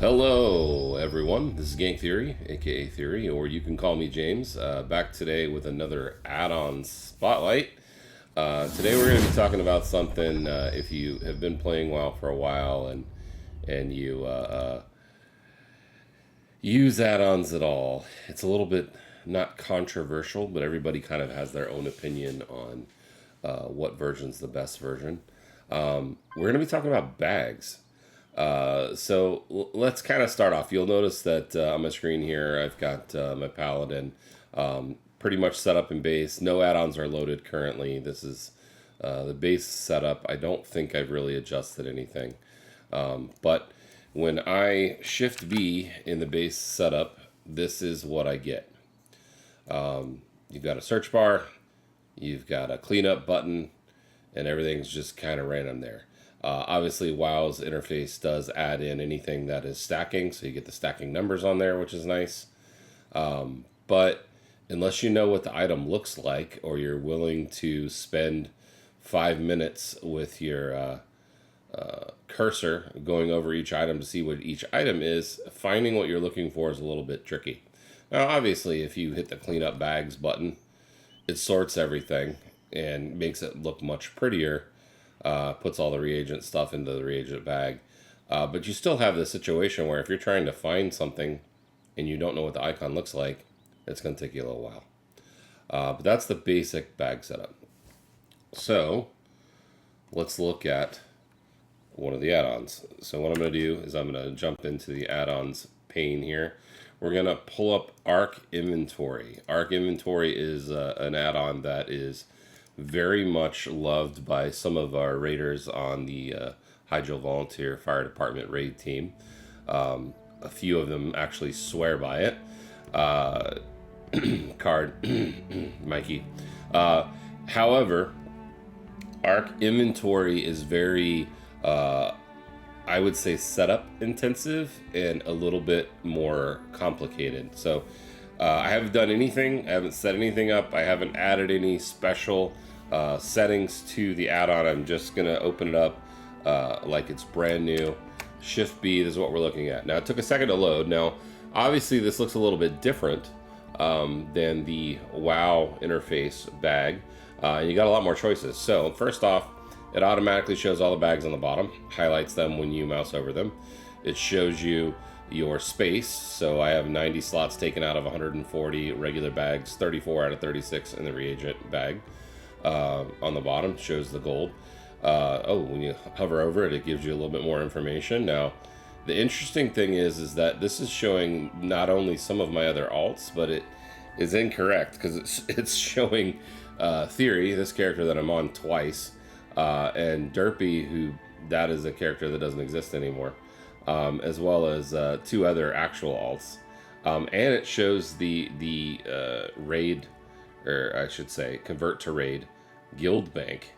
Hello, everyone. This is Gang Theory, aka Theory, or you can call me James. Back today with another add-on Spotlight. Today we're going to be talking about something. If you have been playing WoW for a while and you use add-ons at all, it's a little bit not controversial, but everybody kind of has their own opinion on what version's the best version. We're going to be talking about bags. Let's kind of start off. You'll notice that on my screen here, I've got my Paladin pretty much set up in base. No add-ons are loaded currently. This is the base setup. I don't think I've really adjusted anything. But when I shift B in the base setup, this is what I get. You've got a search bar, you've got a cleanup button, and everything's just kind of random there. Obviously, WoW's interface does add in anything that is stacking, so you get the stacking numbers on there, which is nice. But unless you know what the item looks like, or you're willing to spend 5 minutes with your cursor going over each item to see what each item is, finding what you're looking for is a little bit tricky. Now, obviously, if you hit the clean up bags button, it sorts everything and makes it look much prettier. Puts all the reagent stuff into the reagent bag. But you still have the situation where if you're trying to find something and you don't know what the icon looks like, it's going to take you a little while. But that's the basic bag setup. So let's look at one of the add-ons. So what I'm going to do is I'm going to jump into the add-ons pane here. We're going to pull up Arc Inventory. Arc Inventory is an add-on that is very much loved by some of our raiders on the Hydro Volunteer Fire Department raid team. A few of them actually swear by it. Card, Mikey. However, Arc Inventory is very, I would say, setup intensive and a little bit more complicated. So I haven't done anything. I haven't set anything up. I haven't added any special settings to the add-on. I'm just going to open it up like it's brand new. Shift B, this is what we're looking at. Now, it took a second to load. Now, obviously, this looks a little bit different than the WoW interface bag. And you got a lot more choices. So, first off, it automatically shows all the bags on the bottom, highlights them when you mouse over them. It shows you your space. So I have 90 slots taken out of 140 regular bags, 34 out of 36 in the reagent bag. On the bottom shows the gold. When you hover over it, it gives you a little bit more information. Now, the interesting thing is that this is showing not only some of my other alts, but it is incorrect because it's showing Theory, this character that I'm on, twice, and Derpy, who that is a character that doesn't exist anymore. As well as two other actual alts. And it shows the raid, or I should say, convert to raid guild bank,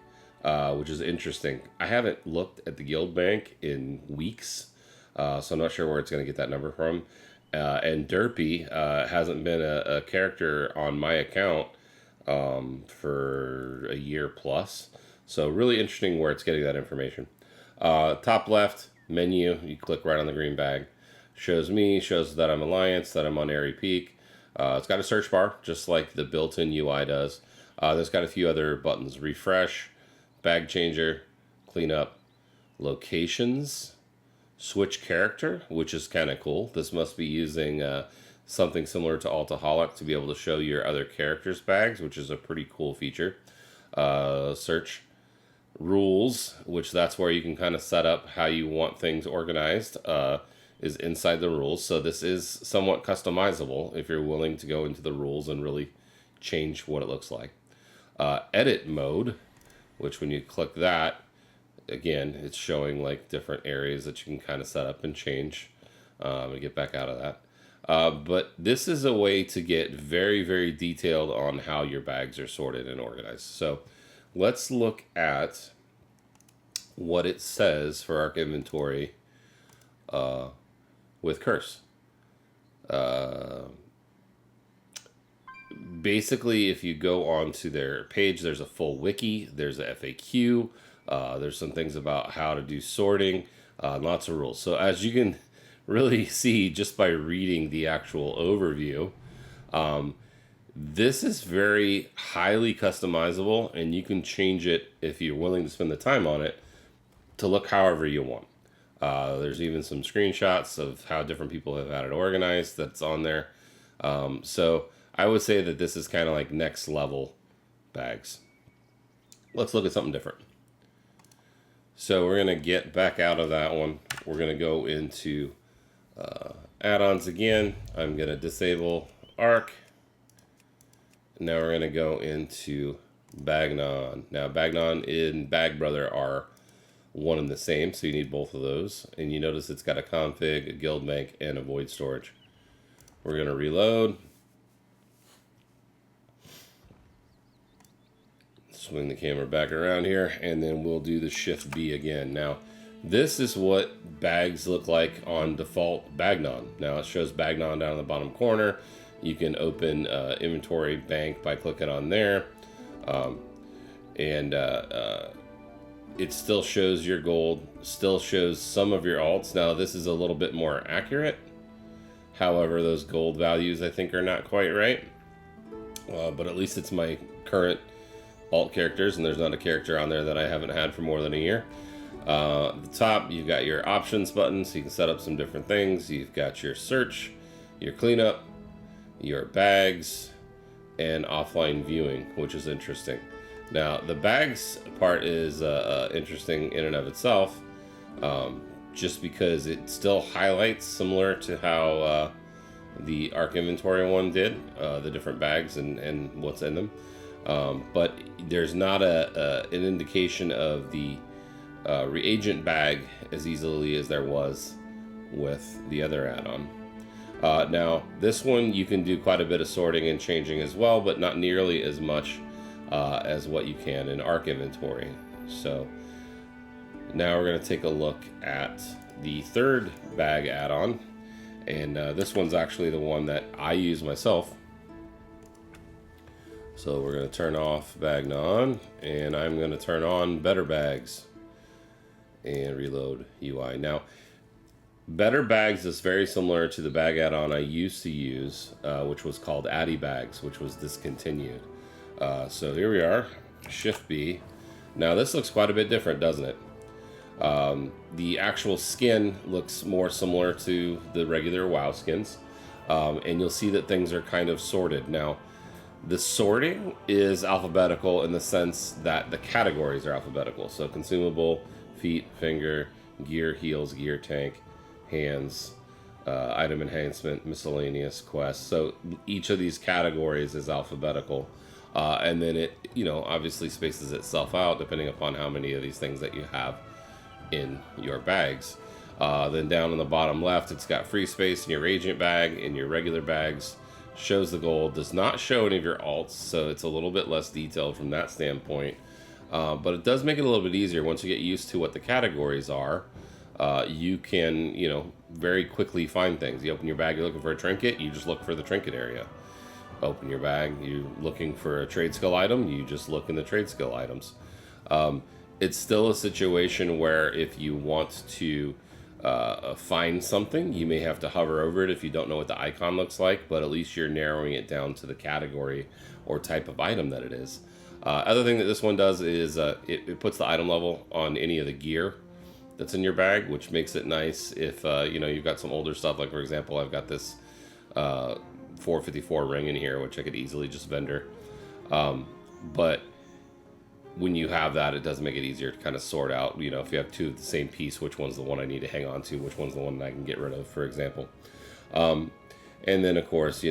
which is interesting. I haven't looked at the guild bank in weeks, so I'm not sure where it's going to get that number from. And Derpy hasn't been a character on my account for a year plus. So really interesting where it's getting that information. Top left menu, you click right on the green bag, shows me, shows that I'm Alliance, that I'm on Airy Peak. It's got a search bar just like the built-in UI does. There's got a few other buttons: refresh, bag changer, cleanup, locations, switch character, which is kind of cool. This must be using something similar to Altaholic to be able to show your other characters' bags, which is a pretty cool feature. Search rules, which that's where you can kind of set up how you want things organized, is inside the rules. So this is somewhat customizable if you're willing to go into the rules and really change what it looks like. Edit mode, which when you click that, again, it's showing like different areas that you can kind of set up and change. And get back out of that. But this is a way to get very, very detailed on how your bags are sorted and organized. So let's look at what it says for Arc Inventory with Curse. Basically, if you go onto their page, there's a full wiki, there's a FAQ, there's some things about how to do sorting, lots of rules. So as you can really see just by reading the actual overview. This is very highly customizable, and you can change it if you're willing to spend the time on it to look however you want. There's even some screenshots of how different people have had it organized that's on there. So I would say that this is kind of like next level bags. Let's look at something different. So we're going to get back out of that one. We're going to go into add-ons again. I'm going to disable arc. Now we're going to go into Bagnon. Now Bagnon and Bag Brother are one and the same, so you need both of those. And you notice it's got a config, a guild bank, and a void storage. We're going to reload. Swing the camera back around here, and then we'll do the Shift B again. Now, this is what bags look like on default Bagnon. Now, it shows Bagnon down in the bottom corner. You can open inventory bank by clicking on there. It still shows your gold, still shows some of your alts. Now, this is a little bit more accurate. However, those gold values, I think, are not quite right. But at least it's my current alt characters, and there's not a character on there that I haven't had for more than a year. At the top, you've got your options button, so you can set up some different things. You've got your search, your cleanup, your bags, and offline viewing, which is interesting. Now, the bags part is interesting in and of itself, just because it still highlights similar to how the Arc Inventory one did, the different bags and what's in them. But there's not an indication of the reagent bag as easily as there was with the other add-on. Now, this one you can do quite a bit of sorting and changing as well, but not nearly as much as what you can in Arc Inventory. So now we're going to take a look at the third bag add-on, and this one's actually the one that I use myself. So we're going to turn off Bagnon, and I'm going to turn on Better Bags and reload UI. Now, Better Bags is very similar to the bag add-on I used to use, which was called Addy Bags, which was discontinued. So here we are, Shift B. Now this looks quite a bit different, doesn't it? The actual skin looks more similar to the regular WoW skins, and you'll see that things are kind of sorted. Now, the sorting is alphabetical in the sense that the categories are alphabetical. So consumable, feet, finger, gear, heals, gear, tank, hands, item enhancement, miscellaneous, quest. So each of these categories is alphabetical. And then it, obviously spaces itself out depending upon how many of these things that you have in your bags. Then down on the bottom left, it's got free space in your agent bag, in your regular bags. Shows the gold, does not show any of your alts, so it's a little bit less detailed from that standpoint. But it does make it a little bit easier once you get used to what the categories are. You can, very quickly find things. You open your bag, you're looking for a trinket, you just look for the trinket area. Open your bag, you're looking for a trade skill item, you just look in the trade skill items. It's still a situation where if you want to find something, you may have to hover over it if you don't know what the icon looks like, but at least you're narrowing it down to the category or type of item that it is. Other thing that this one does is it puts the item level on any of the gear that's in your bag, which makes it nice if you've got some older stuff. Like, for example, I've got this 454 ring in here, which I could easily just vendor. But when you have that, it does make it easier to kind of sort out, if you have two of the same piece, which one's the one I need to hang on to, which one's the one that I can get rid of, for example. And then, of course,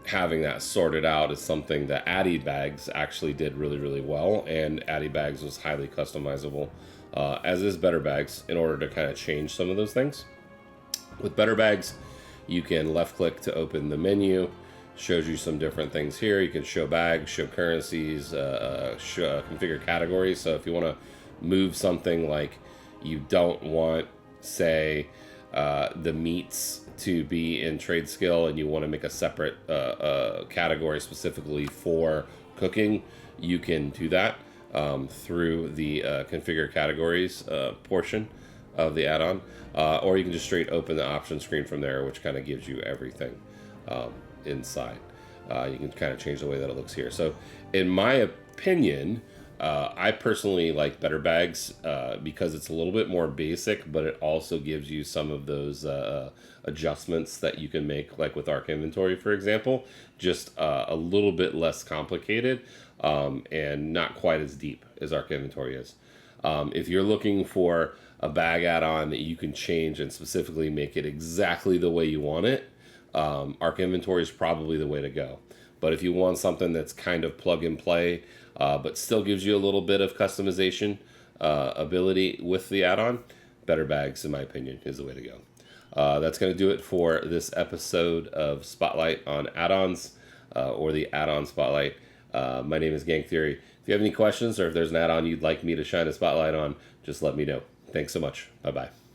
having that sorted out is something that Addy Bags actually did really, really well, and Addy Bags was highly customizable, as is Better Bags, in order to kind of change some of those things. With Better Bags, you can left-click to open the menu. Shows you some different things here. You can show bags, show currencies, configure categories. So if you want to move something like you don't want, say, the meats to be in trade skill, and you want to make a separate category specifically for cooking, you can do that through the configure categories portion of the add-on, or you can just straight open the option screen from there, which kind of gives you everything inside. You can kind of change the way that it looks here. So in my opinion, I personally like Better Bags because it's a little bit more basic, but it also gives you some of those adjustments that you can make, like with Arc Inventory, for example, just a little bit less complicated and not quite as deep as Arc Inventory is. If you're looking for a bag add-on that you can change and specifically make it exactly the way you want it, Arc Inventory is probably the way to go. But if you want something that's kind of plug and play, but still gives you a little bit of customization ability with the add-on, Better Bags, in my opinion, is the way to go. That's going to do it for this episode of Spotlight on add-ons, or the add-on Spotlight. My name is Gang Theory. If you have any questions or if there's an add-on you'd like me to shine a spotlight on, just let me know. Thanks so much. Bye-bye.